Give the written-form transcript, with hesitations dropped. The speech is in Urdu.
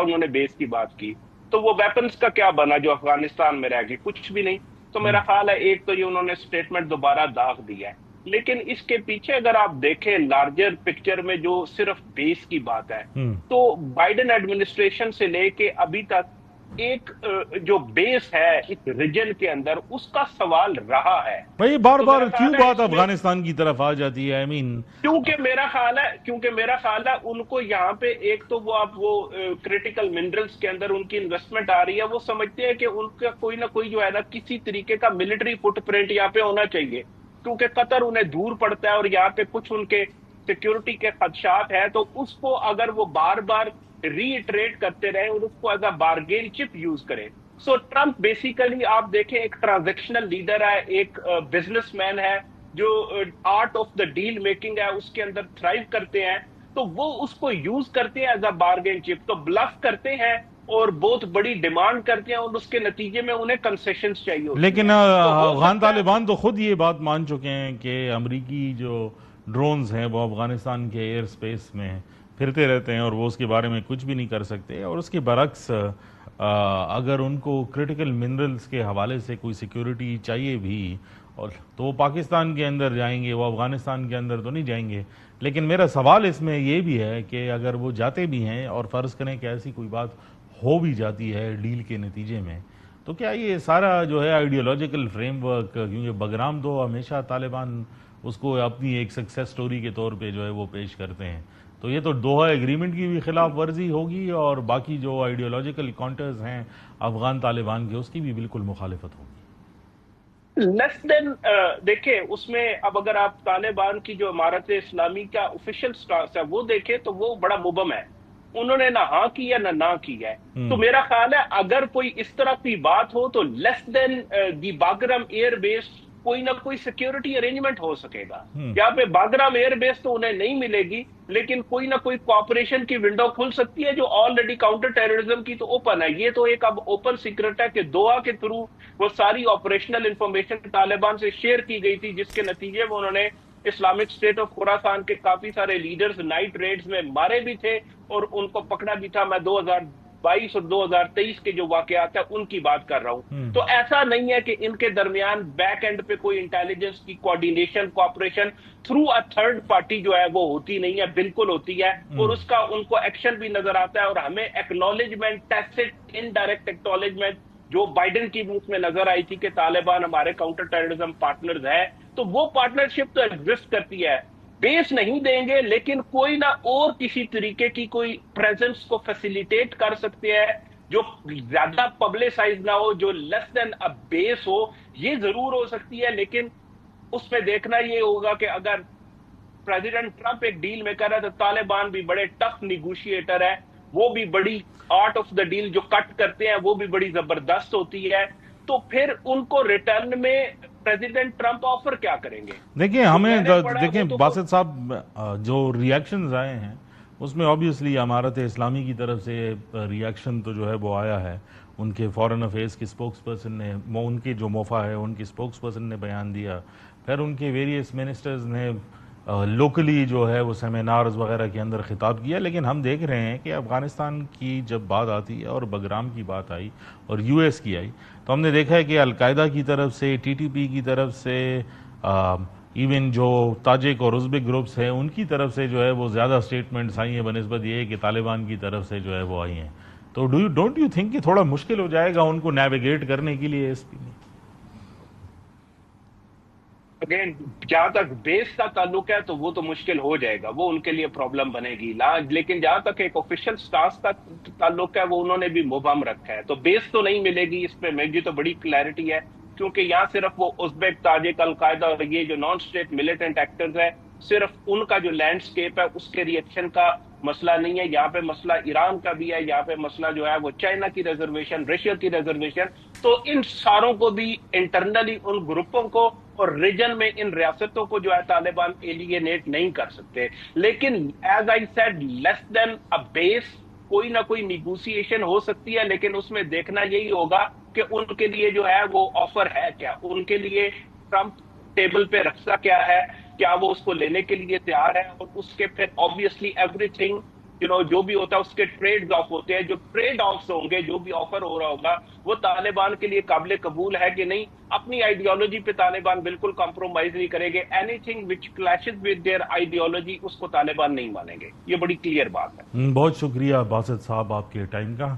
انہوں نے بیس کی بات کی، تو وہ ویپنز کا کیا بنا جو افغانستان میں رہ گئی؟ کچھ بھی نہیں۔ تو میرا خیال ہے ایک تو یہ انہوں نے اسٹیٹمنٹ دوبارہ داغ دیا ہے، لیکن اس کے پیچھے اگر آپ دیکھیں لارجر پکچر میں جو صرف بیس کی بات ہے، تو بائیڈن ایڈمنسٹریشن سے لے کے ابھی تک ایک جو بیس ہے اس ریجن کے اندر، اس کا سوال رہا ہے۔ بھائی بار تو بار میرا کیوں خیال ہے بات اس میں، افغانستان کی طرف آ جاتی ہے؟ کیونکہ میرا خیال ہے ان کو یہاں پہ ایک تو وہ کریٹیکل منرلز کے اندر ان کی انویسٹمنٹ آ رہی ہے، وہ سمجھتے ہیں کہ ان کا کوئی نہ کوئی جو ہے نا کسی طریقے کا ملٹری فٹ پرنٹ یہاں پہ ہونا چاہیے، کیونکہ قطر انہیں دور پڑتا ہے اور یہاں پہ کچھ ان کے سیکیورٹی کے خدشات ہیں، تو اس کو اگر وہ بار بار ری ایٹریٹ کرتے رہے اور اس کو ایز اے بارگین چپ یوز کریں۔ سو ٹرمپ بیسیکلی آپ دیکھیں ایک ٹرانزیکشنل لیڈر ہے، ایک بزنس مین ہے جو art of the deal making ہے اس کے اندر تھرائیو کرتے ہیں، تو وہ اس کو یوز کرتے ہیں ایز اے بارگین چپ، تو بلف کرتے ہیں اور بہت بڑی ڈیمانڈ کرتے ہیں اور اس کے نتیجے میں انہیں کنسیشنز چاہیے ہوتی لیکن ہیں۔ تو ہو افغان سکتا ہے طالبان تو خود یہ بات مان چکے ہیں کہ امریکی جو ڈرونز ہیں وہ افغانستان کے ایئر سپیس میں پھرتے رہتے ہیں اور وہ اس کے بارے میں کچھ بھی نہیں کر سکتے، اور اس کے برعکس اگر ان کو کرٹیکل منرلز کے حوالے سے کوئی سیکیورٹی چاہیے بھی تو وہ پاکستان کے اندر جائیں گے، وہ افغانستان کے اندر تو نہیں جائیں گے۔ لیکن میرا سوال اس میں یہ بھی ہے کہ اگر وہ جاتے بھی ہیں اور فرض کریں کہ ایسی کوئی بات ہو بھی جاتی ہے ڈیل کے نتیجے میں، تو کیا یہ سارا جو ہے آئیڈیولوجیکل فریم ورک، کیونکہ بگرام تو ہمیشہ طالبان اس کو اپنی ایک سکسیس سٹوری کے طور پہ جو ہے وہ پیش کرتے ہیں، تو یہ تو دوحہ ایگریمنٹ کی بھی خلاف ورزی ہوگی اور باقی جو آئیڈیولوجیکل کانٹرز ہیں افغان طالبان کے اس کی بھی بالکل مخالفت ہوگی۔ لیس دین دیکھیں اس میں اب اگر آپ طالبان کی جو امارت اسلامی کا آفیشیل سٹانس ہے وہ دیکھیں تو وہ بڑا مبہم ہے، انہوں نے نہ ہاں کی ہے نہ کی ہے۔ تو میرا خیال ہے اگر کوئی اس طرح کی بات ہو تو لیس دین دی باگرام ایئر بیس کوئی نہ کوئی سیکیورٹی ارینجمنٹ ہو سکے گا۔ یہاں پہ باگرام ایئر بیس تو انہیں نہیں ملے گی، لیکن کوئی نہ کوئی کوآپریشن کی ونڈو کھل سکتی ہے جو آلریڈی کاؤنٹر ٹیررزم کی تو اوپن ہے۔ یہ تو ایک اب اوپن سیکرٹ ہے کہ دوحہ کے تھرو وہ ساری آپریشنل انفارمیشن طالبان سے شیئر کی گئی تھی، جس کے نتیجے میں انہوں نے اسلامک اسٹیٹ آف خراسان کے کافی سارے لیڈرز نائٹ ریڈز میں مارے بھی تھے اور ان کو پکڑا بھی تھا۔ میں 2022 اور 2023 کے جو واقعات ہیں ان کی بات کر رہا ہوں۔ تو ایسا نہیں ہے کہ ان کے درمیان بیک اینڈ پہ کوئی انٹیلیجنس کی coordination cooperation through a third party جو ہے وہ ہوتی نہیں ہے، بالکل ہوتی ہے، اور اس کا ان کو ایکشن بھی نظر آتا ہے، اور ہمیں acknowledgement, test indirect acknowledgement Joe Biden کی منہ میں نظر آئی تھی کہ طالبان ہمارے کاؤنٹر ٹیررزم پارٹنرز ہیں، تو وہ پارٹنرشپ تو ایگزسٹ کرتی ہے۔ بیس نہیں دیں گے لیکن کوئی نہ اور کسی طریقے کی کوئی پریزنس کو فیسیلیٹیٹ کر سکتے ہیں جو زیادہ پبلسائز نہ ہو، جو لیس دین ا بیس ہو، یہ ضرور ہو سکتی ہے۔ لیکن اس میں دیکھنا یہ ہوگا کہ اگر پریزیڈنٹ ٹرمپ ایک ڈیل میں کر رہا ہے تو طالبان بھی بڑے ٹف نیگوشیٹر ہے، وہ بھی بڑی آرٹ آف دا ڈیل جو کٹ کرتے ہیں وہ بھی بڑی زبردست ہوتی ہے، تو پھر ان کو ریٹرن میں پریزیڈنٹ ٹرمپ آفر کیا کریں گے؟ دیکھیں باسط صاحب، جو ریاکشنز آئے ہیں اس میں آبویسلی امارت اسلامی کی طرف سے ریاکشن تو جو ہے وہ آیا ہے، ان کے فارن افیئرز کی سپوکس پرسن نے، ان کی جو موفا ہے ان کی سپوکس پرسن نے بیان دیا، پھر ان کے ویریس منسٹرز نے لوکلی جو ہے وہ سیمینارز وغیرہ کے اندر خطاب کیا۔ لیکن ہم دیکھ رہے ہیں کہ افغانستان کی جب بات آتی ہے اور بگرام کی بات آئی اور یو ایس کی آئی، تو ہم نے دیکھا ہے کہ القاعدہ کی طرف سے، ٹی ٹی پی کی طرف سے، ایون جو تاجک اور ازبک گروپس ہیں ان کی طرف سے جو ہے وہ زیادہ سٹیٹمنٹس آئی ہیں بنسبت یہ کہ طالبان کی طرف سے جو ہے وہ آئی ہیں۔ تو ڈونٹ یو تھنک کہ تھوڑا مشکل ہو جائے گا ان کو نیویگیٹ کرنے کے لیے اس میں؟ اگین جہاں تک بیس کا تعلق ہے تو وہ تو مشکل ہو جائے گا، وہ ان کے لیے پرابلم بنے گی، لیکن جہاں تک ایک آفیشیل سٹانس کا تعلق ہے وہ انہوں نے بھی مبہم رکھا ہے، تو بیس تو نہیں ملے گی، اس پہ میری تو بڑی کلیئرٹی ہے، کیونکہ یہاں صرف وہ ازبیک، تاجک، القاعدہ اور یہ جو نان اسٹیٹ ملیٹنٹ ایکٹرز ہیں، صرف ان کا جو لینڈسکیپ ہے اس کے ریئیکشن کا مسئلہ نہیں ہے، یہاں پہ مسئلہ ایران کا بھی ہے، یہاں پہ مسئلہ جو ہے وہ چائنا کی ریزرویشن، رشیا کی ریزرویشن، تو ان ساروں کو بھی انٹرنلی ان گروپوں کو اور ریجن میں ان ریاستوں کو جو ہے طالبان ایلینیٹ نہیں کر سکتے۔ لیکن ایز آئی سیڈ لیس دین ا بیس کوئی نہ کوئی نیگوسیشن ہو سکتی ہے، لیکن اس میں دیکھنا یہی ہوگا کہ ان کے لیے جو ہے وہ آفر ہے کیا، ان کے لیے ٹرمپ ٹیبل پہ رکھتا کیا ہے، کیا وہ اس کو لینے کے لیے تیار ہے، اور اس کے پھر آبویسلی ایوری تھنگ جو بھی ہوتا ہے اس کے ٹریڈ آف ہوتے ہیں. جو ٹریڈ آفس ہوں گے, جو بھی آفر ہو رہا ہوگا, وہ طالبان کے لیے قابل قبول ہے کہ نہیں. اپنی آئیڈیالوجی پہ طالبان بالکل کمپرومائز نہیں کریں گے. Anything which clashes with their ideology اس کو طالبان نہیں مانیں گے. یہ بڑی کلیئر بات ہے. بہت شکریہ باسط صاحب آپ کے ٹائم کا.